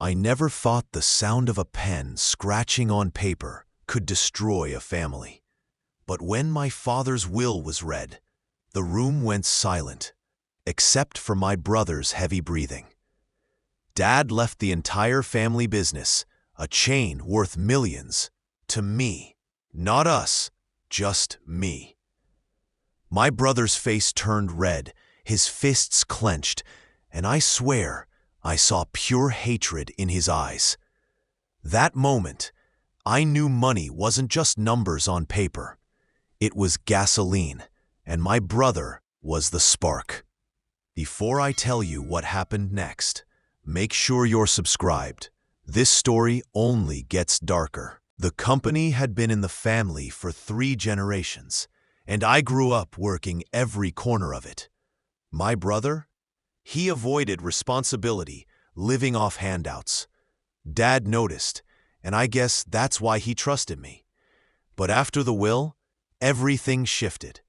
I never thought the sound of a pen scratching on paper could destroy a family. But when my father's will was read, the room went silent, except for my brother's heavy breathing. Dad left the entire family business, a chain worth millions, to me. Not us, just me. My brother's face turned red, his fists clenched, and I swear I saw pure hatred in his eyes. That moment, I knew money wasn't just numbers on paper. It was gasoline, and my brother was the spark. Before I tell you what happened next, make sure you're subscribed. This story only gets darker. The company had been in the family for 3 generations, and I grew up working every corner of it. My brother? He avoided responsibility, living off handouts. Dad noticed, and I guess that's why he trusted me. But after the will, everything shifted.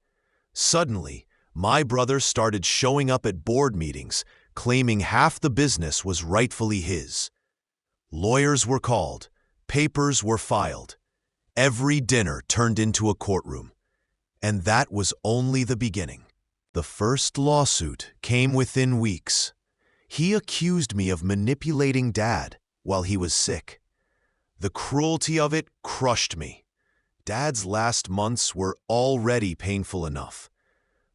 Suddenly, my brother started showing up at board meetings, claiming half the business was rightfully his. Lawyers were called, papers were filed. Every dinner turned into a courtroom. And that was only the beginning. The first lawsuit came within weeks. He accused me of manipulating Dad while he was sick. The cruelty of it crushed me. Dad's last months were already painful enough.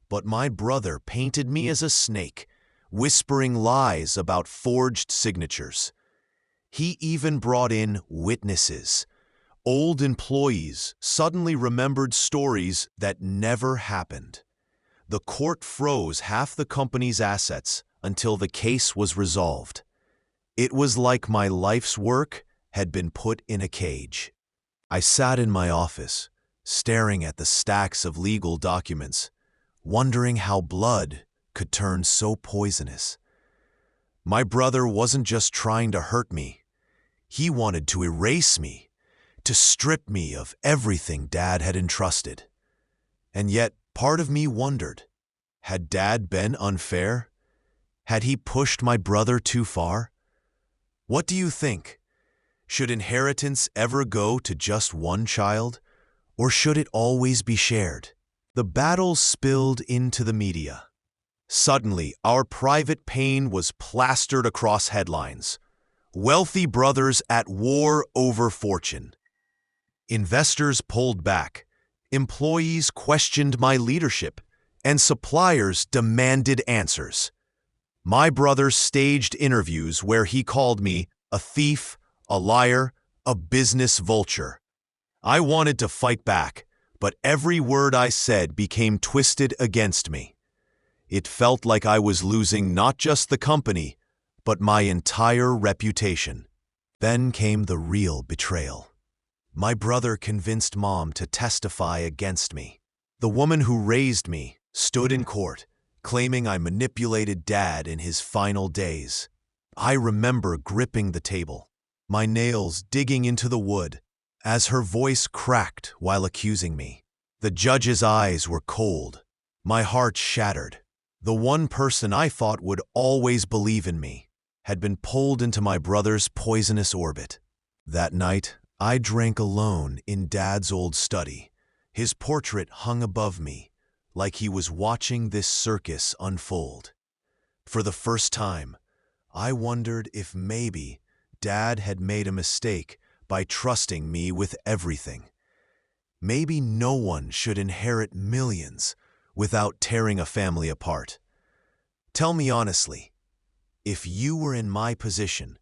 But my brother painted me as a snake, whispering lies about forged signatures. He even brought in witnesses. Old employees suddenly remembered stories that never happened. The court froze half the company's assets until the case was resolved. It was like my life's work had been put in a cage. I sat in my office, staring at the stacks of legal documents, wondering how blood could turn so poisonous. My brother wasn't just trying to hurt me. He wanted to erase me, to strip me of everything Dad had entrusted. And yet, part of me wondered, had Dad been unfair? Had he pushed my brother too far? What do you think? Should inheritance ever go to just one child, or should it always be shared? The battle spilled into the media. Suddenly, our private pain was plastered across headlines. Wealthy brothers at war over fortune. Investors pulled back. Employees questioned my leadership, and suppliers demanded answers. My brother staged interviews where he called me a thief, a liar, a business vulture. I wanted to fight back, but every word I said became twisted against me. It felt like I was losing not just the company, but my entire reputation. Then came the real betrayal. My brother convinced Mom to testify against me. The woman who raised me stood in court, claiming I manipulated Dad in his final days. I remember gripping the table, my nails digging into the wood, as her voice cracked while accusing me. The judge's eyes were cold. My heart shattered. The one person I thought would always believe in me had been pulled into my brother's poisonous orbit. That night, I drank alone in Dad's old study. His portrait hung above me, like he was watching this circus unfold. For the first time, I wondered if maybe Dad had made a mistake by trusting me with everything. Maybe no one should inherit millions without tearing a family apart. Tell me honestly, if you were in my position,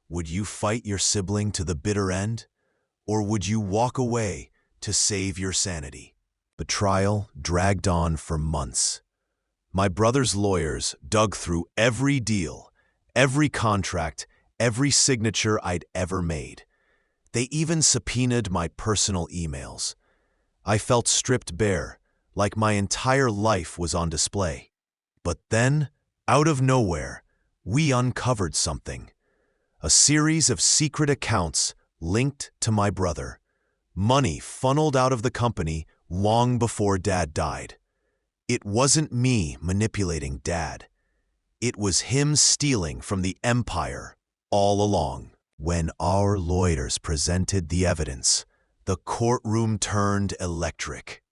would you fight your sibling to the bitter end? Or would you walk away to save your sanity? The trial dragged on for months. My brother's lawyers dug through every deal, every contract, every signature I'd ever made. They even subpoenaed my personal emails. I felt stripped bare, like my entire life was on display. But then, out of nowhere, we uncovered something. A series of secret accounts linked to my brother. Money funneled out of the company long before Dad died. It wasn't me manipulating Dad. It was him stealing from the empire all along. When our lawyers presented the evidence, the courtroom turned electric.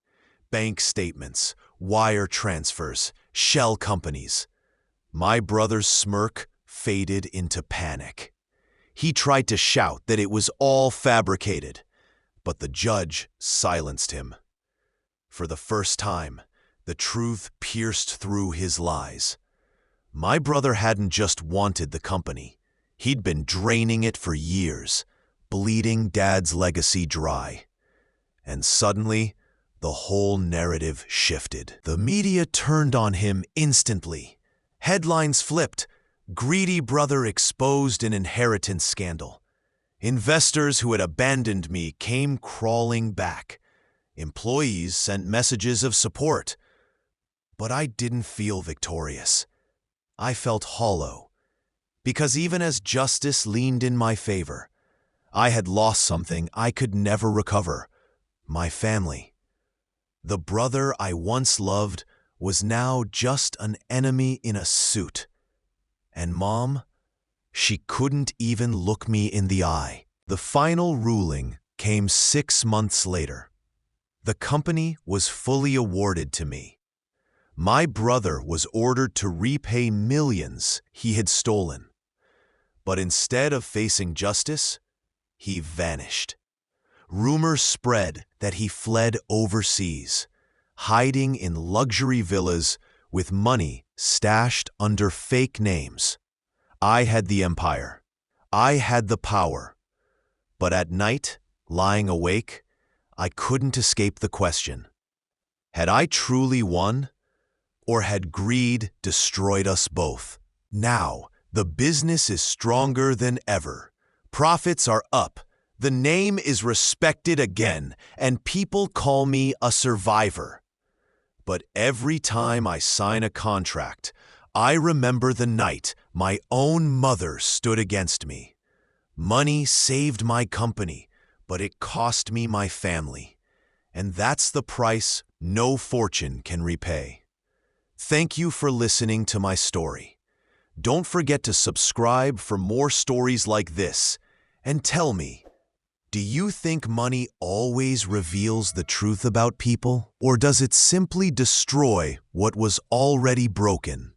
Bank statements, wire transfers, shell companies. My brother's smirk faded into panic. He tried to shout that it was all fabricated, but the judge silenced him. For the first time, the truth pierced through his lies. My brother hadn't just wanted the company. He'd been draining it for years, bleeding Dad's legacy dry. And suddenly, the whole narrative shifted. The media turned on him instantly. Headlines flipped. Greedy brother exposed in inheritance scandal. Investors who had abandoned me came crawling back. Employees sent messages of support. But I didn't feel victorious. I felt hollow. Because even as justice leaned in my favor, I had lost something I could never recover: my family. The brother I once loved was now just an enemy in a suit. And Mom, she couldn't even look me in the eye. The final ruling came 6 months later. The company was fully awarded to me. My brother was ordered to repay millions he had stolen. But instead of facing justice, he vanished. Rumors spread that he fled overseas, hiding in luxury villas with money stashed under fake names. I had the empire. I had the power. But at night, lying awake, I couldn't escape the question: had I truly won, or had greed destroyed us both? Now, the business is stronger than ever. Profits are up. The name is respected again, and people call me a survivor. But every time I sign a contract, I remember the night my own mother stood against me. Money saved my company, but it cost me my family. And that's the price no fortune can repay. Thank you for listening to my story. Don't forget to subscribe for more stories like this. And tell me, do you think money always reveals the truth about people? Or does it simply destroy what was already broken?